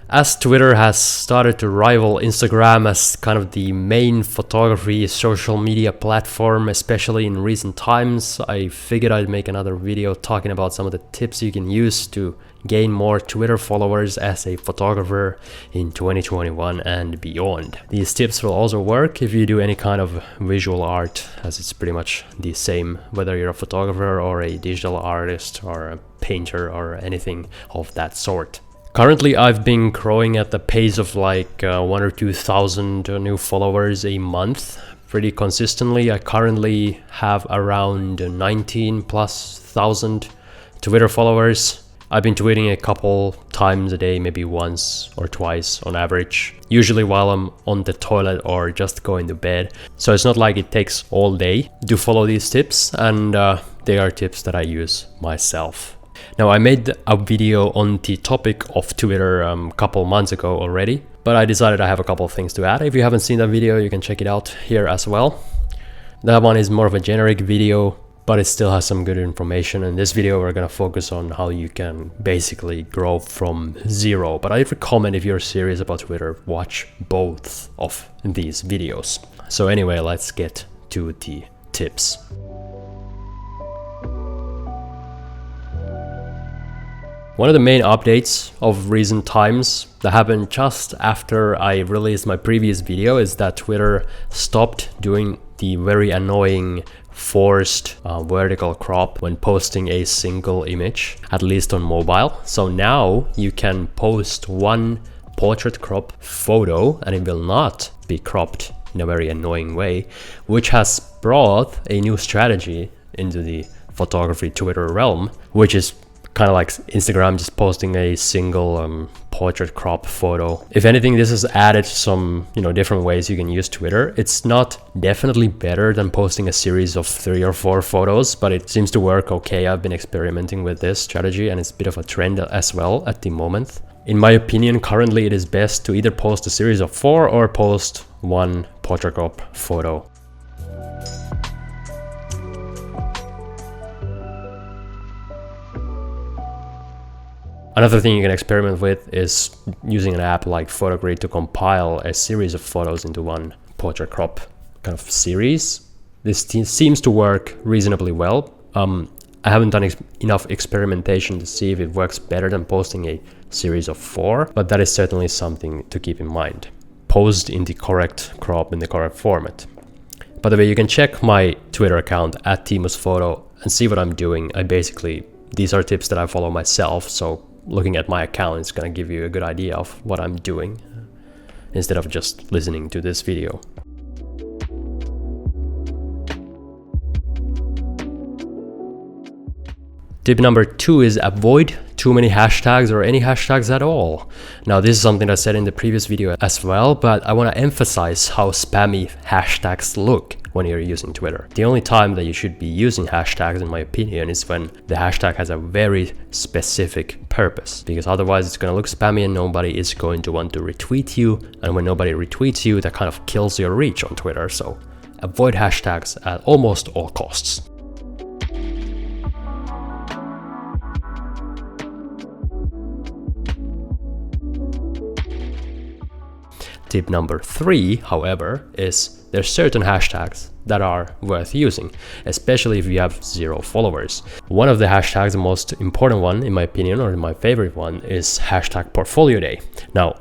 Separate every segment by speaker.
Speaker 1: As Twitter has started to rival Instagram as kind of the main photography social media platform, especially in recent times, I figured I'd make another video talking about some of the tips you can use to gain more Twitter followers as a photographer in 2021 and beyond. These tips will also work if you do any kind of visual art, as it's pretty much the same whether you're a photographer or a digital artist or a painter or anything of that sort. Currently, I've been growing at the pace of like 1,000 or 2,000 new followers a month pretty consistently. I currently have around 19,000+ Twitter followers. I've been tweeting a couple times a day, maybe once or twice on average, usually while I'm on the toilet or just going to bed. So it's not like it takes all day to follow these tips, and they are tips that I use myself. Now, I made a video on the topic of Twitter a couple months ago already, but I decided I have a couple of things to add. If you haven't seen that video, you can check it out here as well. That one is more of a generic video, but it still has some good information. In this video, we're going to focus on how you can basically grow from zero. But I recommend, if you're serious about Twitter, watch both of these videos. So anyway, let's get to the tips. One of the main updates of recent times that happened just after I released my previous video is that Twitter stopped doing the very annoying forced vertical crop when posting a single image, at least on mobile. So now you can post one portrait crop photo and it will not be cropped in a very annoying way, which has brought a new strategy into the photography Twitter realm, which is kind of like Instagram just posting a single portrait crop photo. If anything, this has added some different ways you can use Twitter. It's not definitely better than posting a series of 3 or 4 photos, but it seems to work okay. I've been experimenting with this strategy and it's a bit of a trend as well at the moment. In my opinion, currently it is best to either post a series of 4 or post one portrait crop photo. Another thing you can experiment with is using an app like PhotoGrid to compile a series of photos into one portrait crop kind of series. This seems to work reasonably well. I haven't done enough experimentation to see if it works better than posting a series of 4, but that is certainly something to keep in mind. Post in the correct crop in the correct format. By the way, you can check my Twitter account @TimusPhoto and see what I'm doing. These are tips that I follow myself, so looking at my account is going to give you a good idea of what I'm doing instead of just listening to this video. Tip number 2 is avoid too many hashtags or any hashtags at all. Now, this is something I said in the previous video as well, but I want to emphasize how spammy hashtags look when you're using Twitter. The only time that you should be using hashtags, in my opinion, is when the hashtag has a very specific purpose, because otherwise it's going to look spammy and nobody is going to want to retweet you. And when nobody retweets you, that kind of kills your reach on Twitter. So avoid hashtags at almost all costs. Tip number 3, however, is there's certain hashtags that are worth using, especially if you have 0 followers. One of the hashtags, the most important one in my opinion, or my favorite one, is #PortfolioDay. Now,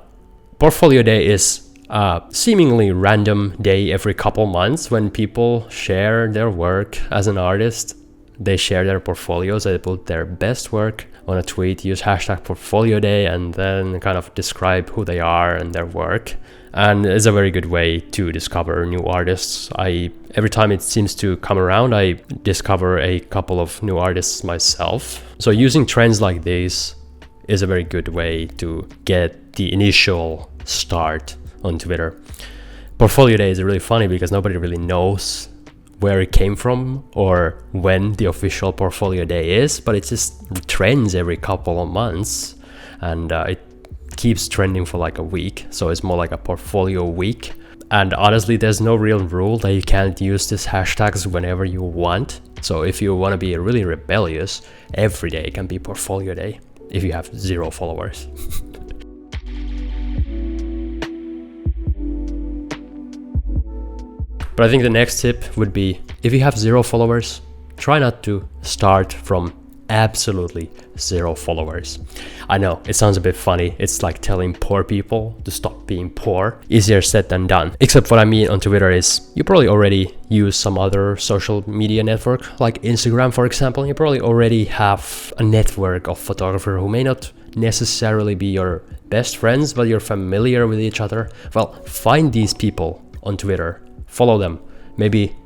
Speaker 1: PortfolioDay is a seemingly random day every couple months when people share their work as an artist. They share their portfolios, they put their best work on a tweet, use #PortfolioDay, and then kind of describe who they are and their work. And it's a very good way to discover new artists. Every time it seems to come around, I discover a couple of new artists myself. So using trends like these is a very good way to get the initial start on Twitter. PortfolioDay is really funny because nobody really knows where it came from or when the official PortfolioDay is, but it just trends every couple of months, and it keeps trending for like a week, so it's more like a portfolio week. And honestly, there's no real rule that you can't use these hashtags whenever you want. So if you want to be really rebellious, every day can be PortfolioDay if you have 0 followers. But I think the next tip would be, if you have 0 followers, try not to start from absolutely 0 followers. I know it sounds a bit funny. It's like telling poor people to stop being poor. Easier said than done. Except what I mean on Twitter is, you probably already use some other social media network, like Instagram, for example. You probably already have a network of photographers who may not necessarily be your best friends, but you're familiar with each other. Well, find these people on Twitter, follow them, maybe,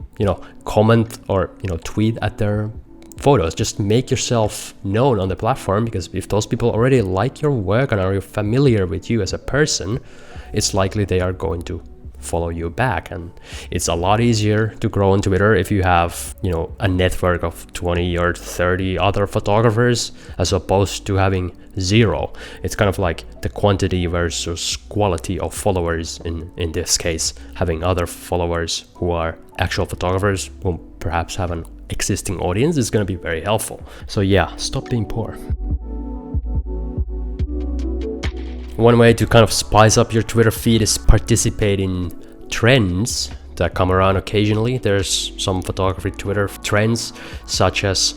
Speaker 1: comment or, tweet at their photos. Just make yourself known on the platform, because if those people already like your work and are familiar with you as a person, it's likely they are going to follow you back. And it's a lot easier to grow on Twitter if you have, a network of 20 or 30 other photographers, as opposed to having 0. It's kind of like the quantity versus quality of followers in this case. Having other followers who are actual photographers who perhaps have an existing audience is going to be very helpful. So yeah, stop being poor. One way to kind of spice up your Twitter feed is participate in trends that come around occasionally. There's some photography Twitter trends, such as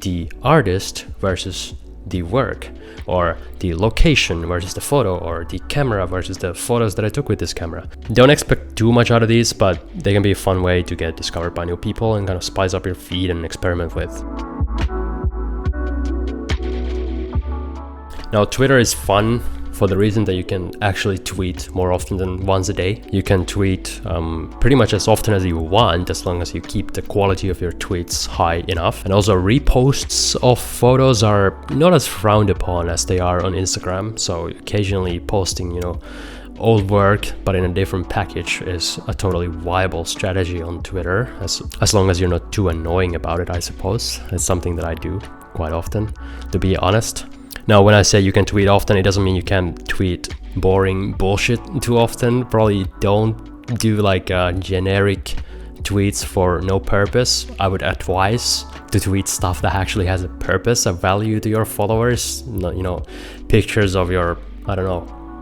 Speaker 1: the artist versus the work, or the location versus the photo, or the camera versus the photos that I took with this camera. Don't expect too much out of these, but they can be a fun way to get discovered by new people and kind of spice up your feed and experiment with. Now, Twitter is fun for the reason that you can actually tweet more often than once a day. You can tweet pretty much as often as you want, as long as you keep the quality of your tweets high enough. And also, reposts of photos are not as frowned upon as they are on Instagram. So occasionally posting, old work but in a different package is a totally viable strategy on Twitter, as long as you're not too annoying about it, I suppose. It's something that I do quite often, to be honest. Now, when I say you can tweet often, it doesn't mean you can tweet boring bullshit too often. Probably don't do like generic tweets for no purpose. I would advise to tweet stuff that actually has a purpose, a value to your followers. Pictures of your,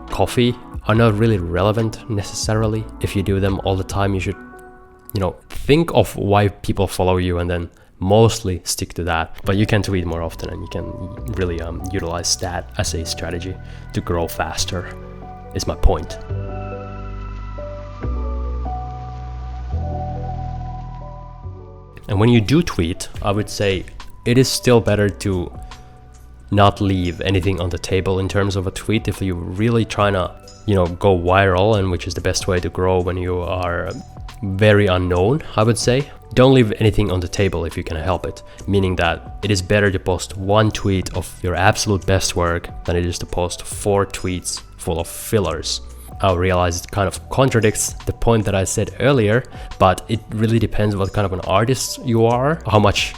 Speaker 1: coffee are not really relevant necessarily. If you do them all the time, you should, think of why people follow you and then mostly stick to that. But you can tweet more often, and you can really utilize that as a strategy to grow faster, is my point. And when you do tweet, I would say it is still better to not leave anything on the table in terms of a tweet if you're really trying to, go viral, and which is the best way to grow when you are very unknown, I would say. Don't leave anything on the table if you can help it, meaning that it is better to post one tweet of your absolute best work than it is to post 4 tweets full of fillers. I realize it kind of contradicts the point that I said earlier, but it really depends what kind of an artist you are, how much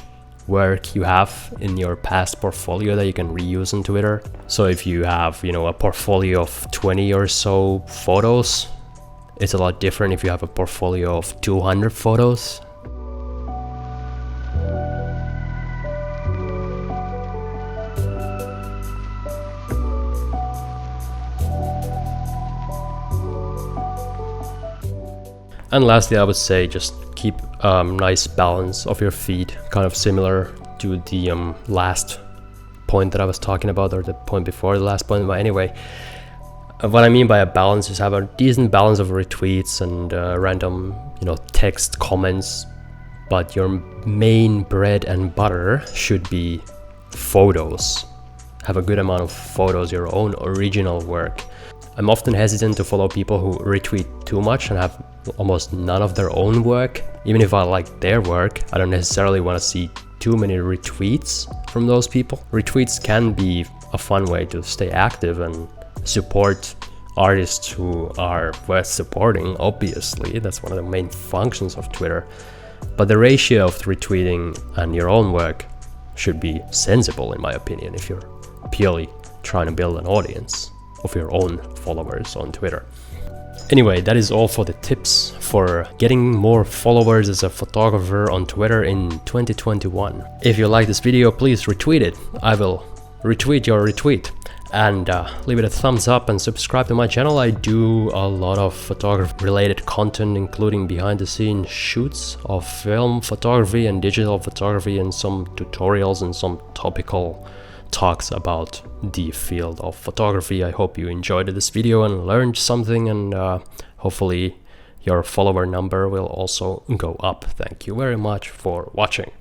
Speaker 1: work you have in your past portfolio that you can reuse on Twitter. So if you have, a portfolio of 20 or so photos, it's a lot different if you have a portfolio of 200 photos. And lastly, I would say just keep a nice balance of your feed, kind of similar to the last point that I was talking about, or the point before the last point. But anyway, what I mean by a balance is have a decent balance of retweets and random, text comments. But your main bread and butter should be photos. Have a good amount of photos, your own original work. I'm often hesitant to follow people who retweet too much and have almost none of their own work. Even if I like their work, I don't necessarily want to see too many retweets from those people. Retweets can be a fun way to stay active and support artists who are worth supporting, obviously. That's one of the main functions of Twitter. But the ratio of retweeting and your own work should be sensible, in my opinion, if you're purely trying to build an audience of your own followers on Twitter. Anyway, that is all for the tips for getting more followers as a photographer on Twitter in 2021. If you like this video, please retweet it. I will retweet your retweet. and leave it a thumbs up and subscribe to my channel. I do a lot of photography related content, including behind the scenes shoots of film photography and digital photography, and some tutorials and some topical talks about the field of photography. I hope you enjoyed this video and learned something, and hopefully your follower number will also go up. Thank you very much for watching.